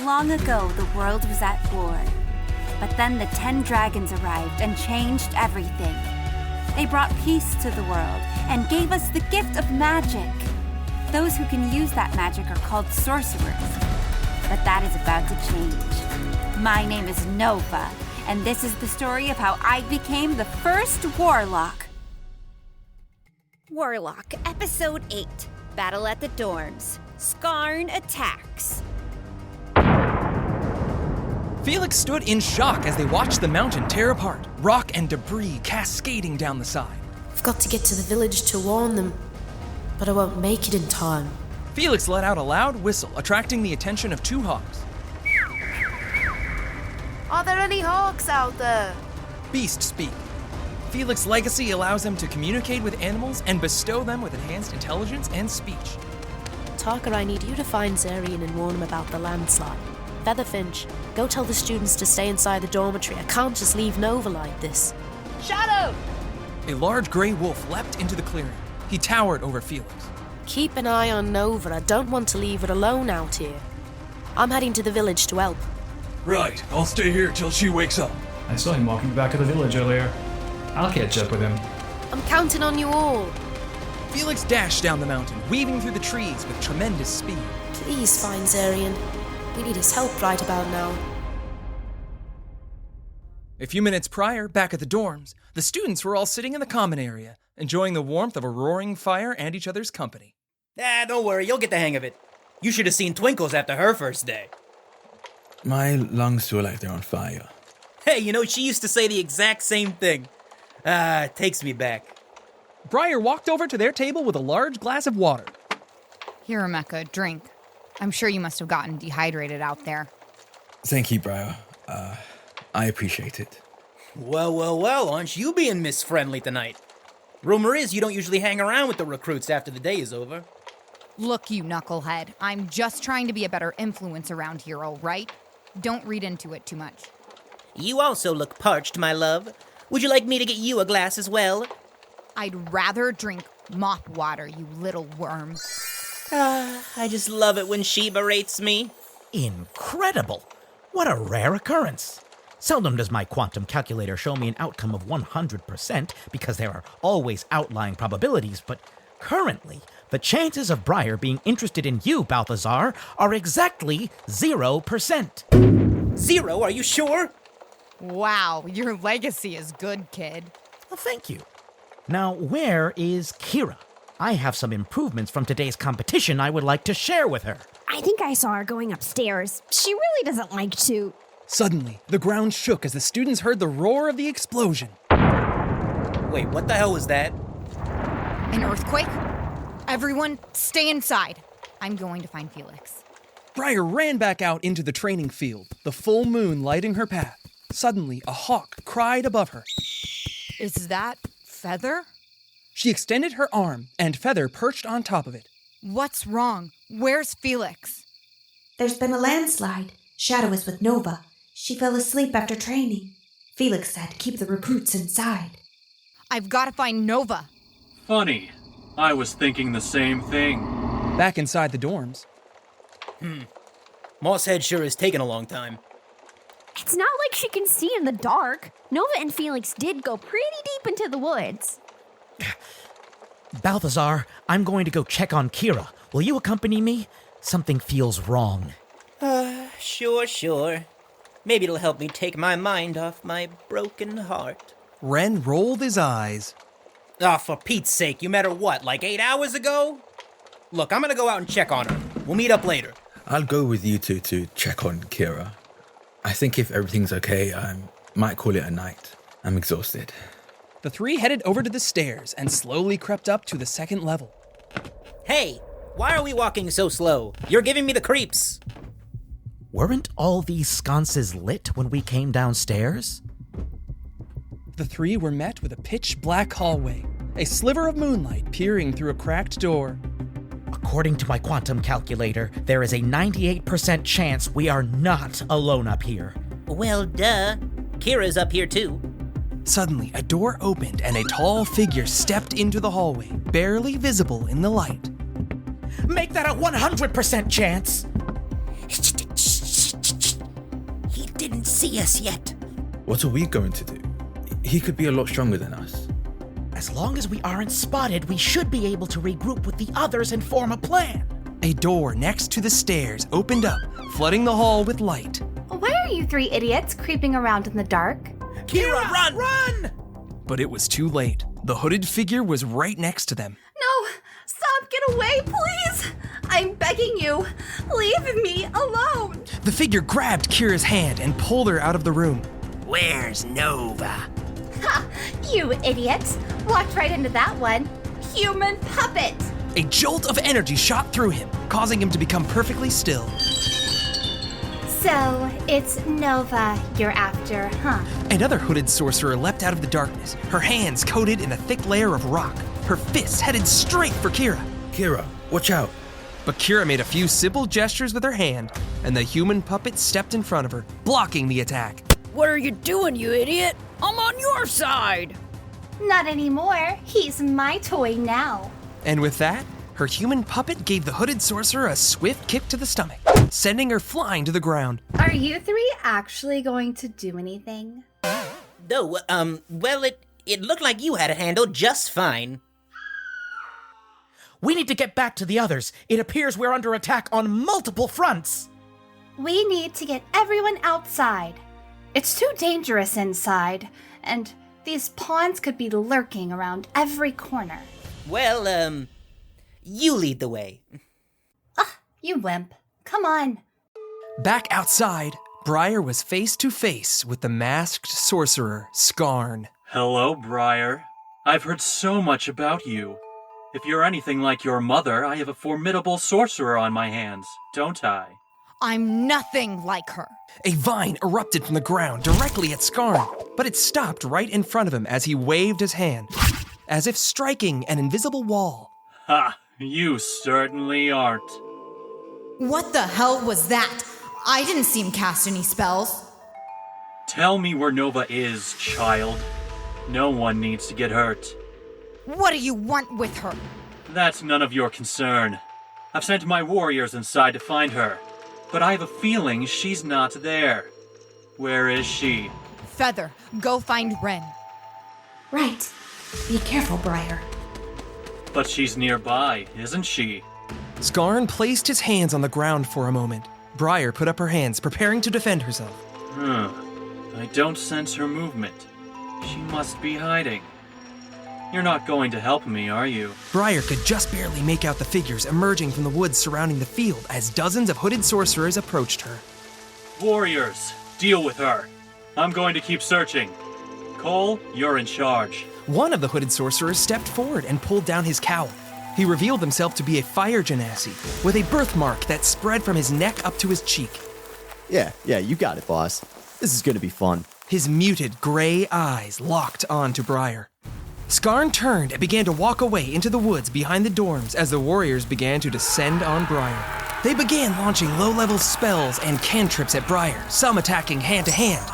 Long ago, the world was at war. But then the 10 dragons arrived and changed everything. They brought peace to the world and gave us the gift of magic. Those who can use that magic are called sorcerers. But that is about to change. My name is Nova, and this is the story of how I became the first Warlock. Warlock, Episode 8, Battle at the Dorms. Skarn attacks. Felix stood in shock as they watched the mountain tear apart, rock and debris cascading down the side. I've got to get to the village to warn them, but I won't make it in time. Felix let out a loud whistle, attracting the attention of 2 hawks. Are there any hawks out there? Beast speak. Felix's legacy allows them to communicate with animals and bestow them with enhanced intelligence and speech. Tarka, I need you to find Zarian and warn him about the landslide. Featherfinch, go tell the students to stay inside the dormitory. I can't just leave Nova like this. Shadow! A large gray wolf leapt into the clearing. He towered over Felix. Keep an eye on Nova. I don't want to leave her alone out here. I'm heading to the village to help. Right, I'll stay here till she wakes up. I saw him walking back to the village earlier. I'll catch up with him. I'm counting on you all. Felix dashed down the mountain, weaving through the trees with tremendous speed. Please find Zarian. We need his help right about now. A few minutes prior, back at the dorms, the students were all sitting in the common area, enjoying the warmth of a roaring fire and each other's company. Don't worry, you'll get the hang of it. You should have seen Twinkles after her first day. My lungs feel like they're on fire. Hey, she used to say the exact same thing. It takes me back. Briar walked over to their table with a large glass of water. Here, Mecca, drink. I'm sure you must have gotten dehydrated out there. Thank you, Briar. I appreciate it. Well, aren't you being Miss Friendly tonight? Rumor is you don't usually hang around with the recruits after the day is over. Look, you knucklehead. I'm just trying to be a better influence around here, all right? Don't read into it too much. You also look parched, my love. Would you like me to get you a glass as well? I'd rather drink mop water, you little worm. I just love it when she berates me. Incredible! What a rare occurrence. Seldom does my quantum calculator show me an outcome of 100% because there are always outlying probabilities, but currently, the chances of Briar being interested in you, Balthazar, are exactly 0%. 0? Are you sure? Wow, your legacy is good, kid. Well, thank you. Now, where is Kira? I have some improvements from today's competition I would like to share with her. I think I saw her going upstairs. She really doesn't like to. Suddenly, the ground shook as the students heard the roar of the explosion. Wait, what the hell was that? An earthquake? Everyone, stay inside. I'm going to find Felix. Briar ran back out into the training field, the full moon lighting her path. Suddenly, a hawk cried above her. Is that Feather? She extended her arm, and Feather perched on top of it. What's wrong? Where's Felix? There's been a landslide. Shadow is with Nova. She fell asleep after training. Felix said keep the recruits inside. I've got to find Nova. Funny. I was thinking the same thing. Back inside the dorms. Mosshead sure is taking a long time. It's not like she can see in the dark. Nova and Felix did go pretty deep into the woods. Balthazar, I'm going to go check on Kira. Will you accompany me? Something feels wrong. Sure. Maybe it'll help me take my mind off my broken heart. Ren rolled his eyes. For Pete's sake, you met her what, like 8 hours ago? Look, I'm gonna go out and check on her. We'll meet up later. I'll go with you two to check on Kira. I think if everything's okay, I might call it a night. I'm exhausted. The 3 headed over to the stairs and slowly crept up to the 2nd level. Hey, why are we walking so slow? You're giving me the creeps. Weren't all these sconces lit when we came downstairs? The 3 were met with a pitch-black hallway, a sliver of moonlight peering through a cracked door. According to my quantum calculator, there is a 98% chance we are not alone up here. Well, duh. Kira's up here too. Suddenly, a door opened and a tall figure stepped into the hallway, barely visible in the light. Make that a 100% chance! didn't see us yet. What are we going to do? He could be a lot stronger than us. As long as we aren't spotted, we should be able to regroup with the others and form a plan. A door next to the stairs opened up, flooding the hall with light. Why are you three idiots creeping around in the dark? Kira, run! Run! But it was too late. The hooded figure was right next to them. No! Stop! Get away, please! I'm begging you! Leave me alone! The figure grabbed Kira's hand and pulled her out of the room. Where's Nova? Ha! You idiots! Walked right into that one. Human puppet! A jolt of energy shot through him, causing him to become perfectly still. So, it's Nova you're after, huh? Another hooded sorcerer leapt out of the darkness, her hands coated in a thick layer of rock, her fists headed straight for Kira. Kira, watch out. But Kira made a few simple gestures with her hand, and the human puppet stepped in front of her, blocking the attack. What are you doing, you idiot? I'm on your side! Not anymore. He's my toy now. And with that, her human puppet gave the hooded sorcerer a swift kick to the stomach, sending her flying to the ground. Are you three actually going to do anything? No, well, it looked like you had it handled just fine. We need to get back to the others. It appears we're under attack on multiple fronts. We need to get everyone outside. It's too dangerous inside, and these pawns could be lurking around every corner. Well, you lead the way. You wimp. Come on. Back outside, Briar was face to face with the masked sorcerer, Skarn. Hello, Briar. I've heard so much about you. If you're anything like your mother, I have a formidable sorcerer on my hands, don't I? I'm nothing like her. A vine erupted from the ground directly at Skarn, but it stopped right in front of him as he waved his hand, as if striking an invisible wall. Ha! You certainly aren't. What the hell was that? I didn't see him cast any spells. Tell me where Nova is, child. No one needs to get hurt. What do you want with her? That's none of your concern. I've sent my warriors inside to find her, but I have a feeling she's not there. Where is she? Feather, go find Ren. Right. Be careful, Briar. But she's nearby, isn't she? Skarn placed his hands on the ground for a moment. Briar put up her hands, preparing to defend herself. I don't sense her movement. She must be hiding. You're not going to help me, are you? Briar could just barely make out the figures emerging from the woods surrounding the field as dozens of hooded sorcerers approached her. Warriors, deal with her. I'm going to keep searching. Cole, you're in charge. One of the hooded sorcerers stepped forward and pulled down his cowl. He revealed himself to be a fire genasi, with a birthmark that spread from his neck up to his cheek. Yeah, you got it, boss. This is gonna be fun. His muted gray eyes locked onto Briar. Skarn turned and began to walk away into the woods behind the dorms as the warriors began to descend on Briar. They began launching low-level spells and cantrips at Briar, some attacking hand-to-hand.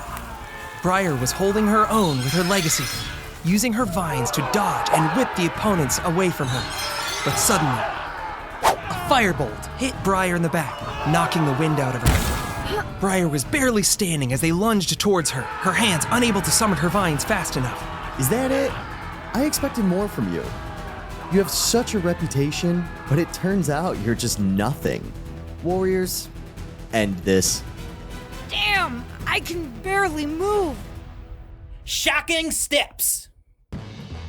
Briar was holding her own with her legacy, using her vines to dodge and whip the opponents away from her. But suddenly, a firebolt hit Briar in the back, knocking the wind out of her. Briar was barely standing as they lunged towards her, her hands unable to summon her vines fast enough. Is that it? I expected more from you. You have such a reputation, but it turns out you're just nothing. Warriors, end this. Damn, I can barely move. Shocking steps!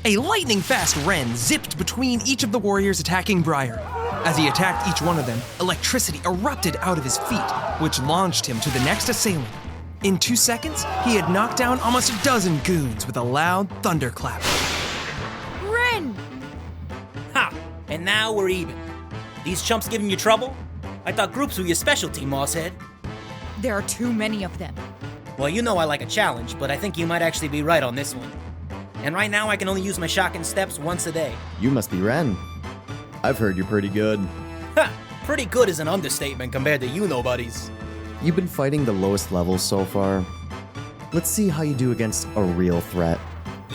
A lightning-fast Ren zipped between each of the warriors attacking Briar. As he attacked each one of them, electricity erupted out of his feet, which launched him to the next assailant. In 2 seconds, he had knocked down almost a dozen goons with a loud thunderclap. Ren! Ha! And now we're even. These chumps giving you trouble? I thought groups were your specialty, Mosshead. There are too many of them. Well, you know I like a challenge, but I think you might actually be right on this one. And right now I can only use my shocking steps once a day. You must be Ren. I've heard you're pretty good. Ha! Pretty good is an understatement compared to you nobodies. You've been fighting the lowest levels so far. Let's see how you do against a real threat.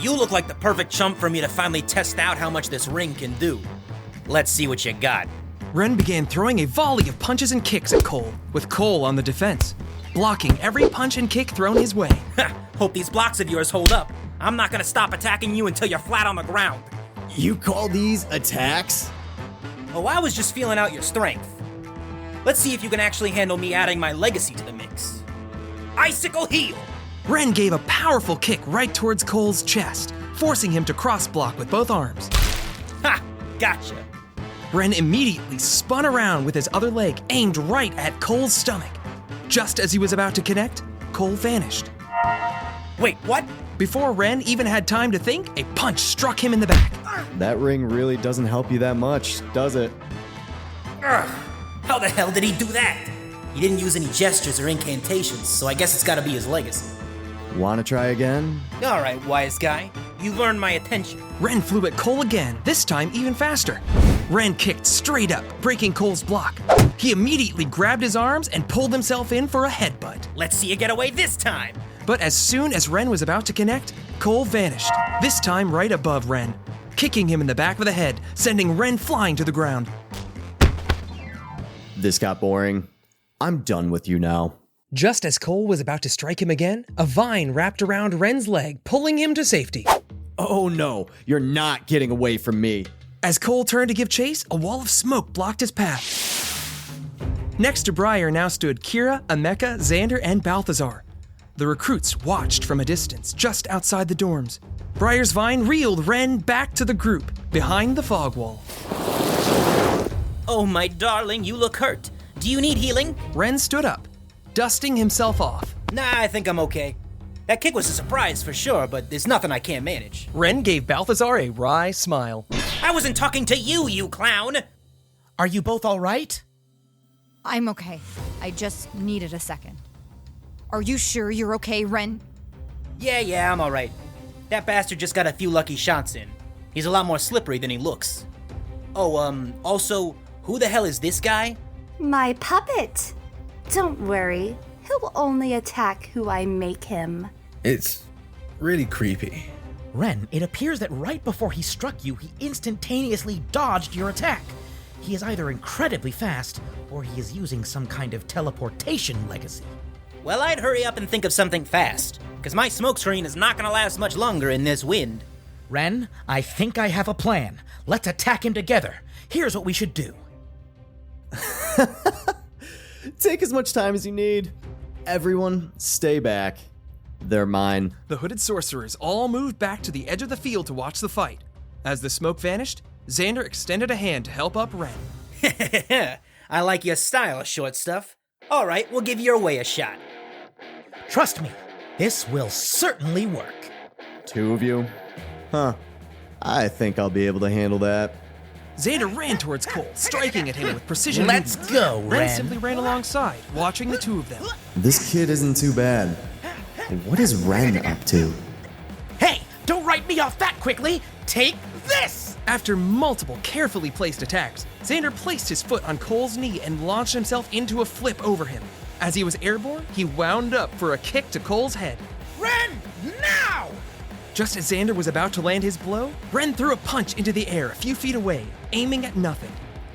You look like the perfect chump for me to finally test out how much this ring can do. Let's see what you got. Ren began throwing a volley of punches and kicks at Cole, with Cole on the defense. blocking every punch and kick thrown his way. Hope these blocks of yours hold up. I'm not gonna stop attacking you until you're flat on the ground. You call these attacks? Oh, I was just feeling out your strength. Let's see if you can actually handle me adding my legacy to the mix. Icicle Heel! Ren gave a powerful kick right towards Cole's chest, forcing him to cross-block with both arms. Ha! Gotcha. Ren immediately spun around with his other leg aimed right at Cole's stomach. Just as he was about to connect, Cole vanished. Wait, what? Before Ren even had time to think, a punch struck him in the back. That ring really doesn't help you that much, does it? How the hell did he do that? He didn't use any gestures or incantations, so I guess it's gotta be his legacy. Wanna try again? Alright, wise guy. You learned my attention. Ren flew at Cole again, this time even faster. Ren kicked straight up, breaking Cole's block. He immediately grabbed his arms and pulled himself in for a headbutt. Let's see you get away this time. But as soon as Ren was about to connect, Cole vanished, this time right above Ren, kicking him in the back of the head, sending Ren flying to the ground. This got boring. I'm done with you now. Just as Cole was about to strike him again, a vine wrapped around Ren's leg, pulling him to safety. Oh no, you're not getting away from me. As Cole turned to give chase, a wall of smoke blocked his path. Next to Briar now stood Kira, Emeka, Xander, and Balthazar. The recruits watched from a distance, just outside the dorms. Briar's vine reeled Ren back to the group, behind the fog wall. Oh, my darling, you look hurt. Do you need healing? Ren stood up, dusting himself off. Nah, I think I'm okay. That kick was a surprise for sure, but there's nothing I can't manage. Ren gave Balthazar a wry smile. I wasn't talking to you, you clown! Are you both all right? I'm okay. I just needed a second. Are you sure you're okay, Ren? Yeah, I'm alright. That bastard just got a few lucky shots in. He's a lot more slippery than he looks. Oh, also, who the hell is this guy? My puppet. Don't worry. He'll only attack who I make him. It's really creepy. Ren, it appears that right before he struck you, he instantaneously dodged your attack. He is either incredibly fast, or he is using some kind of teleportation legacy. Well, I'd hurry up and think of something fast, because my smokescreen is not gonna last much longer in this wind. Ren, I think I have a plan. Let's attack him together. Here's what we should do. Take as much time as you need. Everyone, stay back. They're mine. The hooded sorcerers all moved back to the edge of the field to watch the fight. As the smoke vanished, Xander extended a hand to help up Ren. I like your style, short stuff. Alright, we'll give your way a shot. Trust me, this will certainly work. Two of you? Huh. I think I'll be able to handle that. Xander ran towards Cole, striking at him with precision. Let's go, Ren. Simply ran alongside, watching the two of them. This kid isn't too bad. What is Ren up to? Hey, don't write me off that quickly. Take this! After multiple carefully placed attacks, Xander placed his foot on Cole's knee and launched himself into a flip over him. As he was airborne, he wound up for a kick to Cole's head. Ren, now! Just as Xander was about to land his blow, Ren threw a punch into the air a few feet away, aiming at nothing.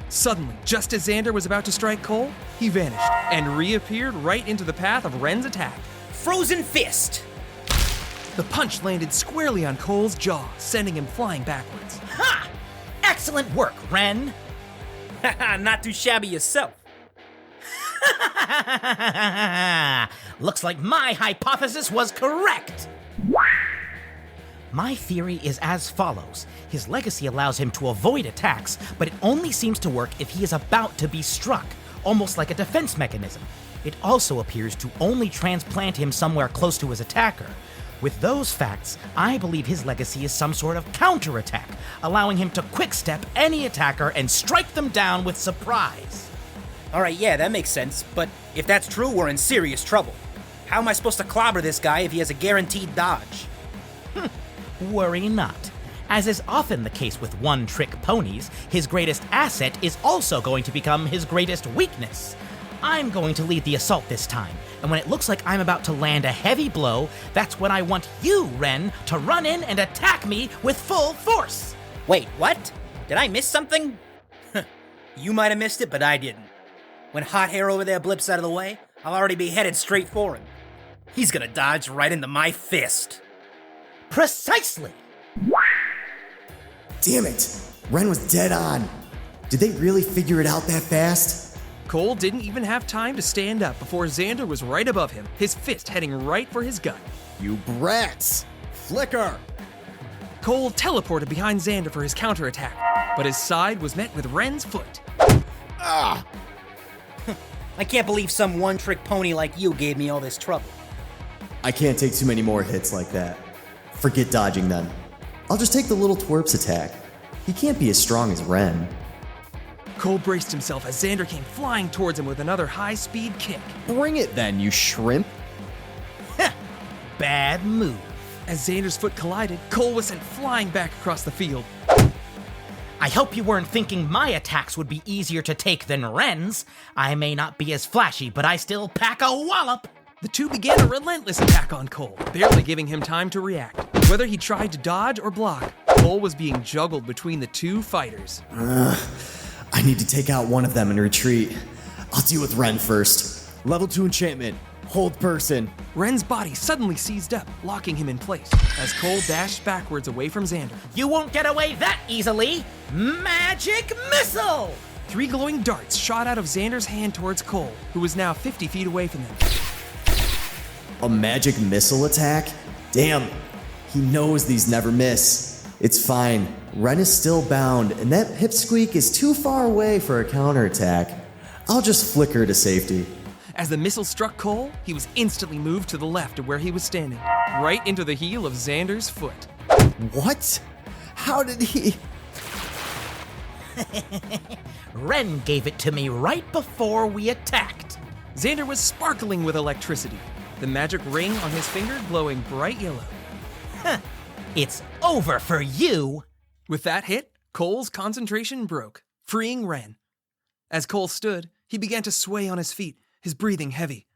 Suddenly, just as Xander was about to strike Cole, he vanished and reappeared right into the path of Ren's attack. Frozen Fist! The punch landed squarely on Cole's jaw, sending him flying backwards. Ha! Excellent work, Ren! Haha, not too shabby yourself. Looks like my hypothesis was correct! My theory is as follows. His legacy allows him to avoid attacks, but it only seems to work if he is about to be struck, almost like a defense mechanism. It also appears to only transplant him somewhere close to his attacker. With those facts, I believe his legacy is some sort of counterattack, allowing him to quick-step any attacker and strike them down with surprise. Alright, yeah, that makes sense, but if that's true, we're in serious trouble. How am I supposed to clobber this guy if he has a guaranteed dodge? Worry not. As is often the case with one-trick ponies, his greatest asset is also going to become his greatest weakness. I'm going to lead the assault this time, and when it looks like I'm about to land a heavy blow, that's when I want you, Ren, to run in and attack me with full force. Wait, what? Did I miss something? You might have missed it, but I didn't. When Hot Hair over there blips out of the way, I'll already be headed straight for him. He's gonna dodge right into my fist. Precisely! Damn it! Ren was dead on. Did they really figure it out that fast? Cole didn't even have time to stand up before Xander was right above him, his fist heading right for his gut. You brats! Flicker! Cole teleported behind Xander for his counterattack, but his side was met with Ren's foot. Ah! I can't believe some one-trick pony like you gave me all this trouble. I can't take too many more hits like that. Forget dodging then. I'll just take the little twerp's attack. He can't be as strong as Ren. Cole braced himself as Xander came flying towards him with another high-speed kick. Bring it then, you shrimp. Bad move. As Xander's foot collided, Cole was sent flying back across the field. I hope you weren't thinking my attacks would be easier to take than Ren's. I may not be as flashy, but I still pack a wallop. The two began a relentless attack on Cole, barely giving him time to react. Whether he tried to dodge or block, Cole was being juggled between the two fighters. I need to take out one of them and retreat. I'll deal with Ren first. Level 2 enchantment. Hold person. Ren's body suddenly seized up, locking him in place, as Cole dashed backwards away from Xander. You won't get away that easily! Magic missile! 3 glowing darts shot out of Xander's hand towards Cole, who was now 50 feet away from them. A magic missile attack? Damn, he knows these never miss. It's fine. Ren is still bound, and that pipsqueak is too far away for a counterattack. I'll just flicker to safety. As the missile struck Cole, he was instantly moved to the left of where he was standing, right into the heel of Xander's foot. What? How did he... Ren gave it to me right before we attacked. Xander was sparkling with electricity, the magic ring on his finger glowing bright yellow. It's over for you! With that hit, Cole's concentration broke, freeing Ren. As Cole stood, he began to sway on his feet, his breathing heavy.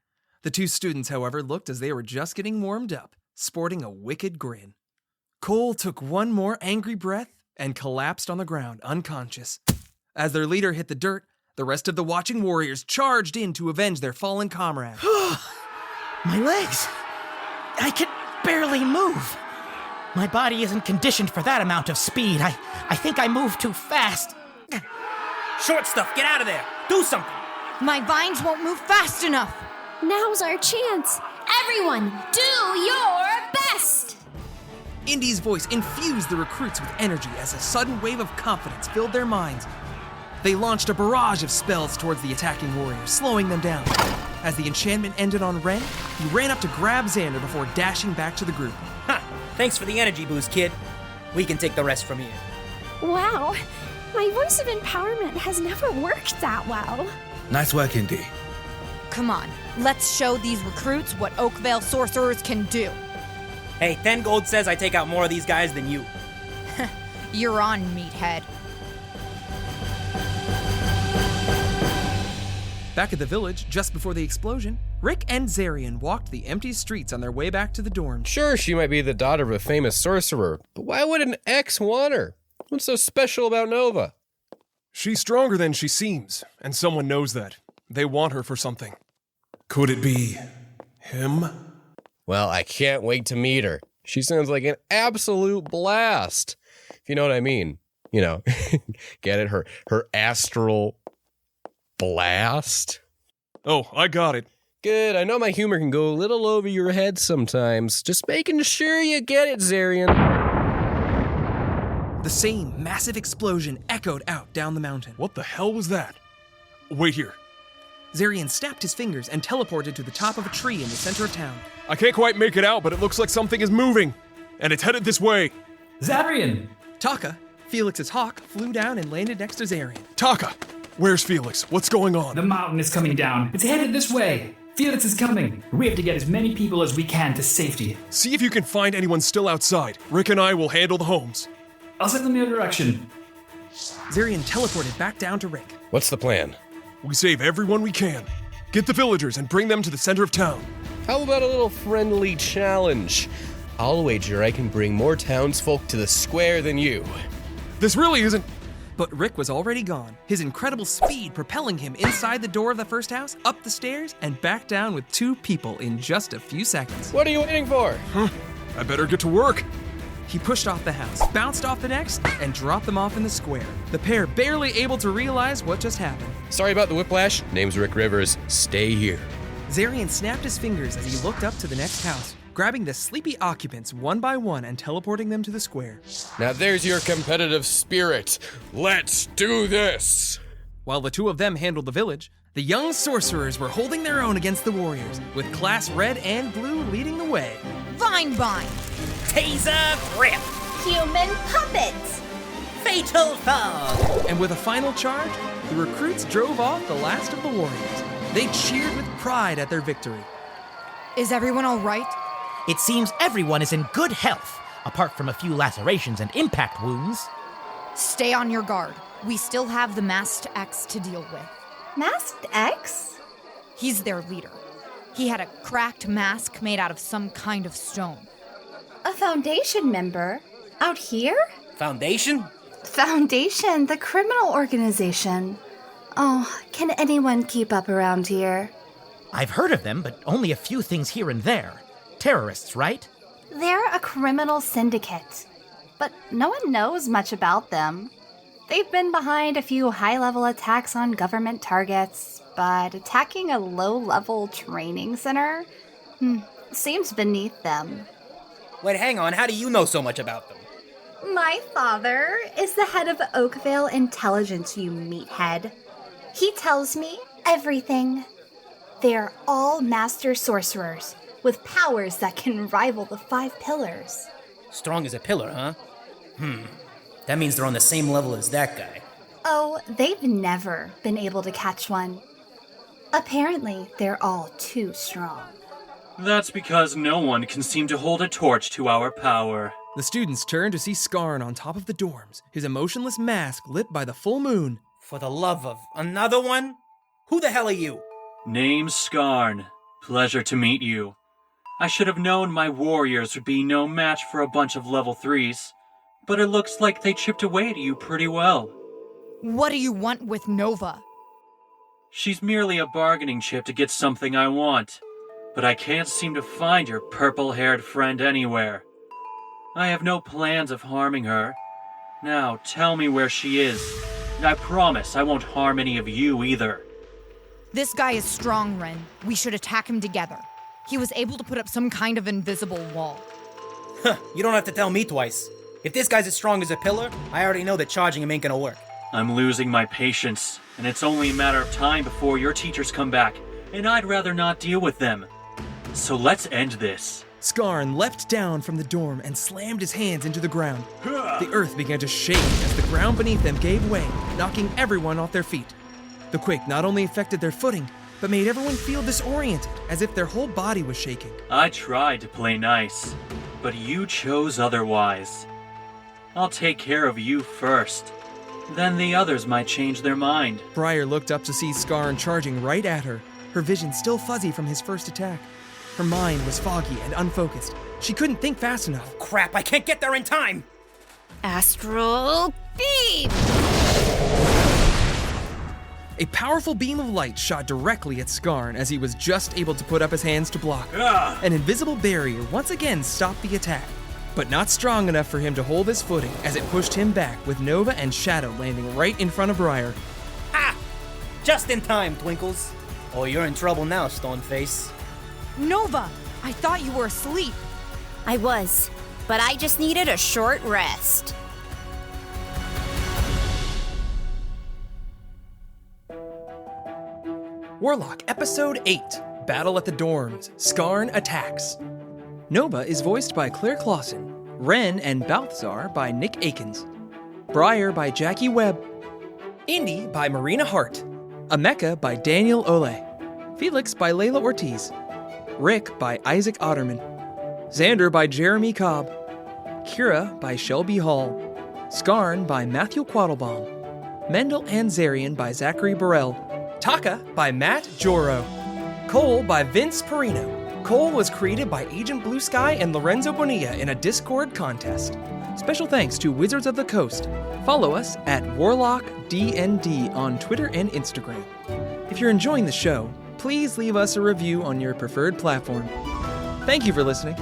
The two students, however, looked as they were just getting warmed up, sporting a wicked grin. Cole took one more angry breath and collapsed on the ground, unconscious. As their leader hit the dirt, the rest of the watching warriors charged in to avenge their fallen comrade. My legs! I can barely move. My body isn't conditioned for that amount of speed. I think I moved too fast. Short stuff, get out of there! Do something! My vines won't move fast enough. Now's our chance. Everyone, do your best! Indy's voice infused the recruits with energy as a sudden wave of confidence filled their minds. They launched a barrage of spells towards the attacking warriors, slowing them down. As the enchantment ended on Ren, he ran up to grab Xander before dashing back to the group. Ha! Thanks for the energy boost, kid. We can take the rest from here. Wow, my voice of empowerment has never worked that well. Nice work, Indy. Come on, let's show these recruits what Oakvale sorcerers can do. Hey, 10 gold says I take out more of these guys than you. You're on, meathead. Back at the village, just before the explosion, Rick and Zarian walked the empty streets on their way back to the dorm. Sure, she might be the daughter of a famous sorcerer, but why would an ex want her? What's so special about Nova? She's stronger than she seems, and someone knows that. They want her for something. Could it be him? Well, I can't wait to meet her. She sounds like an absolute blast. If you know what I mean. You know, get it? Her astral blast? Oh, I got it. Good. I know my humor can go a little over your head sometimes. Just making sure you get it, Zarian. The same massive explosion echoed out down the mountain. What the hell was that? Wait here. Zarian snapped his fingers and teleported to the top of a tree in the center of town. I can't quite make it out, but it looks like something is moving. And it's headed this way. Zarian! Taka, Felix's hawk, flew down and landed next to Zarian. Taka! Where's Felix? What's going on? The mountain is coming down. It's headed this way. Felix is coming. We have to get as many people as we can to safety. See if you can find anyone still outside. Rick and I will handle the homes. I'll send them your direction. Zarian teleported back down to Rick. What's the plan? We save everyone we can. Get the villagers and bring them to the center of town. How about a little friendly challenge? I'll wager I can bring more townsfolk to the square than you. This really isn't... But Rick was already gone, his incredible speed propelling him inside the door of the first house, up the stairs, and back down with 2 people in just a few seconds. What are you waiting for? I better get to work. He pushed off the house, bounced off the next, and dropped them off in the square, the pair barely able to realize what just happened. Sorry about the whiplash. Name's Rick Rivers. Stay here. Zarian snapped his fingers as he looked up to the next house, grabbing the sleepy occupants one by one and teleporting them to the square. Now there's your competitive spirit. Let's do this! While the 2 of them handled the village, the young sorcerers were holding their own against the warriors, with class red and blue leading the way. Vine Bind! Taser Grip! Human puppets! Fatal Fall! And with a final charge, the recruits drove off the last of the warriors. They cheered with pride at their victory. Is everyone all right? It seems everyone is in good health, apart from a few lacerations and impact wounds. Stay on your guard. We still have the Masked X to deal with. Masked X? He's their leader. He had a cracked mask made out of some kind of stone. A Foundation member? Out here? Foundation? Foundation, the criminal organization. Oh, can anyone keep up around here? I've heard of them, but only a few things here and there. Terrorists, right? They're a criminal syndicate, but no one knows much about them. They've been behind a few high-level attacks on government targets, but attacking a low-level training center seems beneath them. Wait, hang on. How do you know so much about them? My father is the head of Oakville Intelligence, you meathead. He tells me everything. They're all master sorcerers, with powers that can rival the 5 pillars. Strong as a pillar, huh? That means they're on the same level as that guy. Oh, they've never been able to catch one. Apparently, they're all too strong. That's because no one can seem to hold a torch to our power. The students turned to see Skarn on top of the dorms, his emotionless mask lit by the full moon. For the love of another one? Who the hell are you? Name's Skarn. Pleasure to meet you. I should have known my warriors would be no match for a bunch of level 3s, but it looks like they chipped away at you pretty well. What do you want with Nova? She's merely a bargaining chip to get something I want, but I can't seem to find your purple-haired friend anywhere. I have no plans of harming her. Now, tell me where she is. And I promise I won't harm any of you either. This guy is strong, Ren. We should attack him together. He was able to put up some kind of invisible wall. You don't have to tell me twice. If this guy's as strong as a pillar, I already know that charging him ain't gonna work. I'm losing my patience, and it's only a matter of time before your teachers come back, and I'd rather not deal with them. So let's end this. Skarn leapt down from the dorm and slammed his hands into the ground. The earth began to shake as the ground beneath them gave way, knocking everyone off their feet. The quake not only affected their footing, but made everyone feel disoriented, as if their whole body was shaking. I tried to play nice, but you chose otherwise. I'll take care of you first. Then the others might change their mind. Briar looked up to see Skarn charging right at her, her vision still fuzzy from his first attack. Her mind was foggy and unfocused. She couldn't think fast enough. Crap, I can't get there in time! Astral beam! A powerful beam of light shot directly at Skarn as he was just able to put up his hands to block. An invisible barrier once again stopped the attack, but not strong enough for him to hold his footing as it pushed him back, with Nova and Shadow landing right in front of Briar. Ha! Just in time, Twinkles. Oh, you're in trouble now, Stoneface. Nova! I thought you were asleep. I was, but I just needed a short rest. Warlock, Episode 8, Battle at the Dorms, Skarn Attacks. Nova is voiced by Claire Clausen, Ren and Balthazar by Nick Akins, Briar by Jackie Webb, Indy by Marina Hart, Emeka by Daniel Ole, Felix by Layla Ortiz, Rick by Isaac Otterman, Xander by Jeremy Cobb, Kira by Shelby Hall, Skarn by Matthew Quattlebaum, Mendel and Zarian by Zachary Burrell, Taka by Matt Joro, Cole by Vince Perino. Cole was created by Agent Blue Sky and Lorenzo Bonilla in a Discord contest. Special thanks to Wizards of the Coast. Follow us at WarlockDND on Twitter and Instagram. If you're enjoying the show, please leave us a review on your preferred platform. Thank you for listening.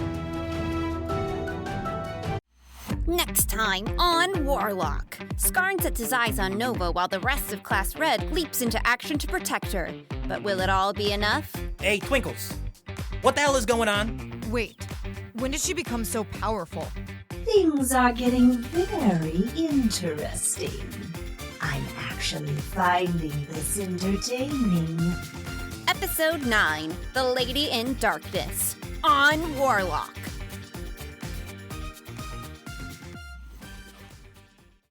Next time on Warlock. Skarn sets his eyes on Nova while the rest of Class Red leaps into action to protect her. But will it all be enough? Hey, Twinkles. What the hell is going on? Wait, when did she become so powerful? Things are getting very interesting. I'm actually finding this entertaining. Episode 9, The Lady in Darkness, on Warlock.